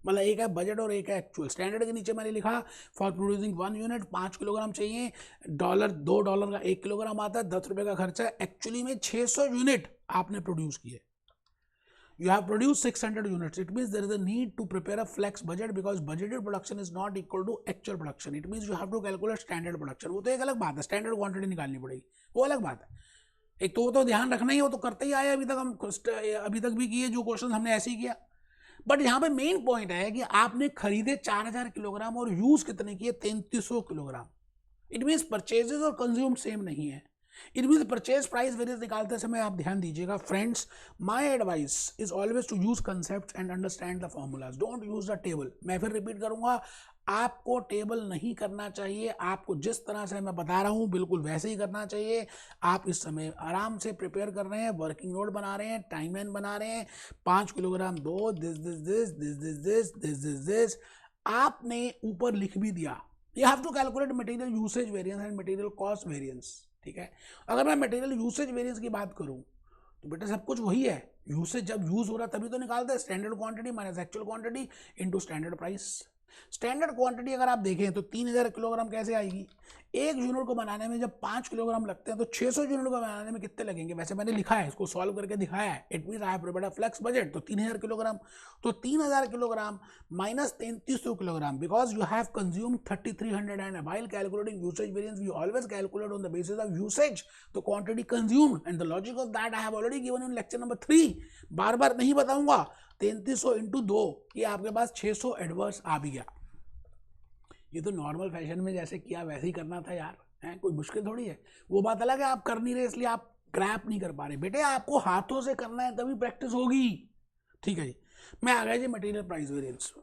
मतलब एक है बजट और एक है एक्चुअल। स्टैंडर्ड के नीचे मैंने लिखा फॉर प्रोड्यूसिंग 1 यूनिट 5 किलोग्राम चाहिए, $2 का 1 किलोग्राम आता है, 10 रुपये का खर्चा है। एक्चुअली में 600 यूनिट आपने प्रोड्यूस किए। You have produced 600 units. It means there is a need to prepare a flex budget because budgeted production is not equal to actual production. It means you have to calculate standard production. वो तो एक अलग बात है, standard quantity निकालनी पड़ेगी, वो अलग बात है। एक तो वो तो ध्यान रखना ही, हो तो करते ही आए, अभी तक हम अभी तक भी किए जो क्वेश्चन हमने ऐसे ही किया। बट यहाँ पे मेन पॉइंट है कि आपने खरीदे 4000 किलोग्राम और यूज कितने किए 3300 किलोग्राम। इट मीन्स परचेजेस और कंज्यूम सेम नहीं है। It mean purchase price variance निकालते समय आप ध्यान दीजिएगा friends, my advice is always to use concept and understand the formulas, don't use the table. मैं फिर रिपीट करूंगा, आपको टेबल नहीं करना चाहिए, आपको जिस तरह से मैं बता रहा हूं बिल्कुल वैसे ही करना चाहिए। आप इस समय आराम से प्रिपेयर कर रहे हैं, वर्किंग नोट बना रहे हैं, टाइमलाइन बना रहे हैं, 5 किलोग्राम दो, दिस आपने ऊपर लिख भी दिया। You have to calculate material usage variance and material cost variance, ठीक है। अगर मैं मटेरियल यूसेज वेरिएंस की बात करूं तो बेटा सब कुछ वही है, यूसेज जब यूज हो रहा तभी तो निकालते हैं, standard quantity minus actual quantity into standard price. Standard quantity अगर आप देखें तो 3000 किलोग्राम कैसे आएगी, एक यूनिट को बनाने में जब 5 किलोग्राम लगते हैं तो 600 यूनिट को बनाने में कितने लगेंगे, वैसे मैंने लिखा है, इसको सॉल्व करके दिखाया है। It mean I have prepared a flex budget, तो 3000 किलोग्राम, तो 3000 kilogram minus 3300 kilogram, because you have consume 3300 and while calculating usage variance we always calculate on the basis of usage, तो quantity consumed and the logic of that I have already given in lecture number 3, बार बार नहीं बताऊंगा। 3300 into 2, ये आपके पास 600 adverse आ भी गया। ये तो नॉर्मल फैशन में जैसे किया वैसे ही करना था यार, है कोई मुश्किल थोड़ी है। वो बात अलग है आप कर नहीं रहे इसलिए आप ग्रैप नहीं कर पा रहे, बेटे आपको हाथों से करना है तभी प्रैक्टिस होगी, ठीक है जी। मैं आ गया जी मटेरियल प्राइस वेरिएंस,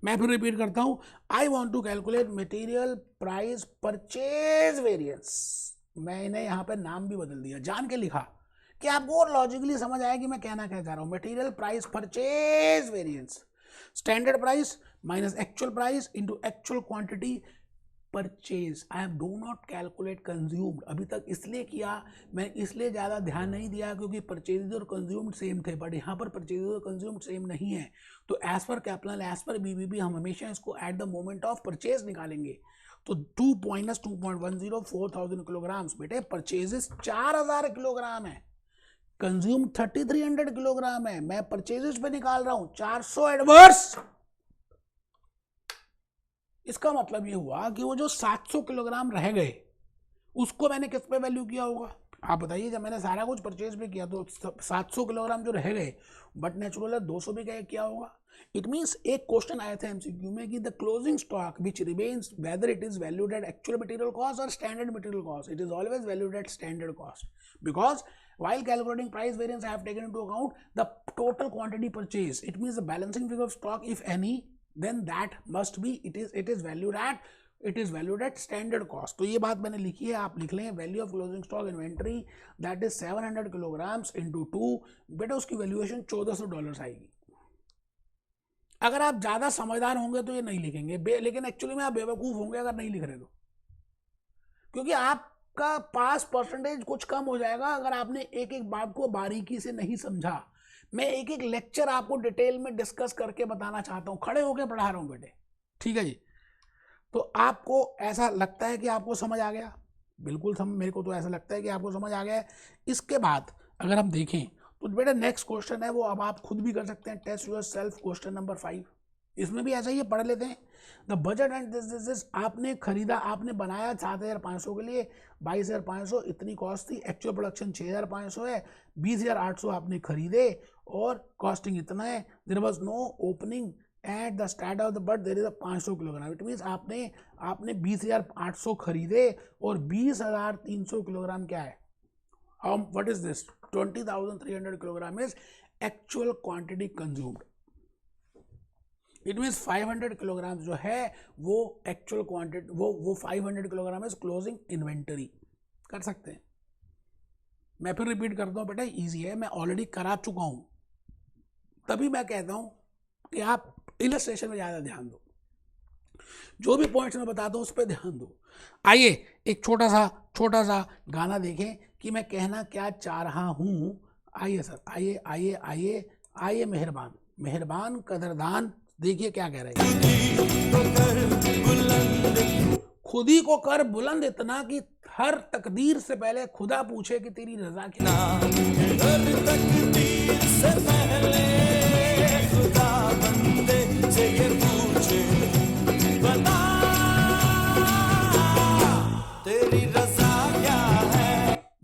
मैं फिर रिपीट करता हूं, I want to calculate material price purchase variance. मैंने यहाँ पे नाम भी बदल दिया, जान के लिखा कि आपको और लॉजिकली समझ आया कि मैं कहना क्या चाह रहा हूं। Material price purchase variance, standard price minus actual price into actual quantity purchase. I do not calculate consumed, अभी तक इसलिए किया, मैं इसलिए ज़्यादा ध्यान नहीं दिया क्योंकि परचेज और कंज्यूम्ड सेम थे, बट यहाँ पर परचेज और कंज्यूम्ड सेम नहीं है। तो as per capital as per BBB हम हमेशा इसको at the moment of purchase निकालेंगे। तो 2 माइनस 2.10 4000 किलोग्राम्स, बेटे परचेजेस 4000 किलोग्राम है, कंज्यूम 3300 किलोग्राम है, मैं परचेजेस पे निकाल रहा हूं 400 एडवर्स। इसका मतलब ये हुआ कि वो जो 700 किलोग्राम रह गए उसको मैंने किस पे वैल्यू किया होगा, आप बताइए। जब मैंने सारा कुछ परचेज पे किया तो 700 किलोग्राम जो रह गए, बट नेचुरल है 200 भी किया होगा। इट मीन्स एक क्वेश्चन आया था एमसीक्यू में कि the closing stock which remains whether it is valued at actual material cost और standard material cost, it is always valued at standard cost, because while calculating price variance I have taken into account the total quantity purchased. It means the balancing figure of stock, if any, then that must be it is valued at standard cost. तो ये बात मैंने लिखी है, आप लिख लें, value of closing stock inventory that is 700 kilograms into 2, बेटा उसकी वैल्यूएशन $1400 आएगी। अगर आप ज्यादा समझदार होंगे तो ये नहीं लिखेंगे, लेकिन एक्चुअली में आप बेवकूफ होंगे अगर नहीं लिख रहे तो, क्योंकि आप का पास परसेंटेज कुछ कम हो जाएगा अगर आपने एक एक बात को बारीकी से नहीं समझा। मैं एक एक लेक्चर आपको डिटेल में डिस्कस करके बताना चाहता हूं, खड़े होकर पढ़ा रहा हूं बेटे, ठीक है जी। तो आपको ऐसा लगता है कि आपको समझ आ गया, बिल्कुल मेरे को तो ऐसा लगता है कि आपको समझ आ गया है। इसके बाद अगर हम देखें तो बेटा नेक्स्ट क्वेश्चन है वो अब आप खुद भी कर सकते हैं, test yourself, question number 5। इसमें भी ऐसा ही पढ़ लेते हैं। द बजट एंड दिस आपने खरीदा, आपने बनाया 7500 के लिए, 22500 इतनी कॉस्ट थी, एक्चुअल प्रोडक्शन 6500 है, 20800 आपने खरीदे और कॉस्टिंग इतना है। There was no opening at the start of the but there is 500 kilogram. It means आपने 20800 खरीदे और 20300 किलोग्राम क्या है, what is this, 20300 kilogram is actual quantity consumed. It means 500 kilogram जो है वो एक्चुअल क्वांटिटी, वो 500 किलोग्राम इज क्लोजिंग इन्वेंटरी। कर सकते हैं, मैं फिर रिपीट करता हूँ बेटा, इजी है, मैं ऑलरेडी करा चुका हूँ, तभी मैं कहता हूँ कि आप इलस्ट्रेशन में ज़्यादा ध्यान दो, जो भी पॉइंट्स मैं बताता हूँ उस पर ध्यान दो। आइए एक छोटा सा गाना देखें कि मैं कहना क्या चाह रहा हूँ। आइए सर, आइए आइए आइए आइए, मेहरबान मेहरबान कदरदान, देखिए क्या कह रहे हैं, खुद ही को कर बुलंद इतना कि हर तकदीर से पहले खुदा पूछे कि तेरी रजा क्या है।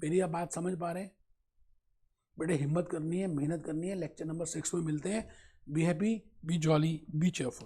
मेरी आप बात समझ पा रहे हैं? बेटे हिम्मत करनी है, मेहनत करनी है। लेक्चर नंबर 6 में मिलते हैं। Be happy, B jolly, B cheerful.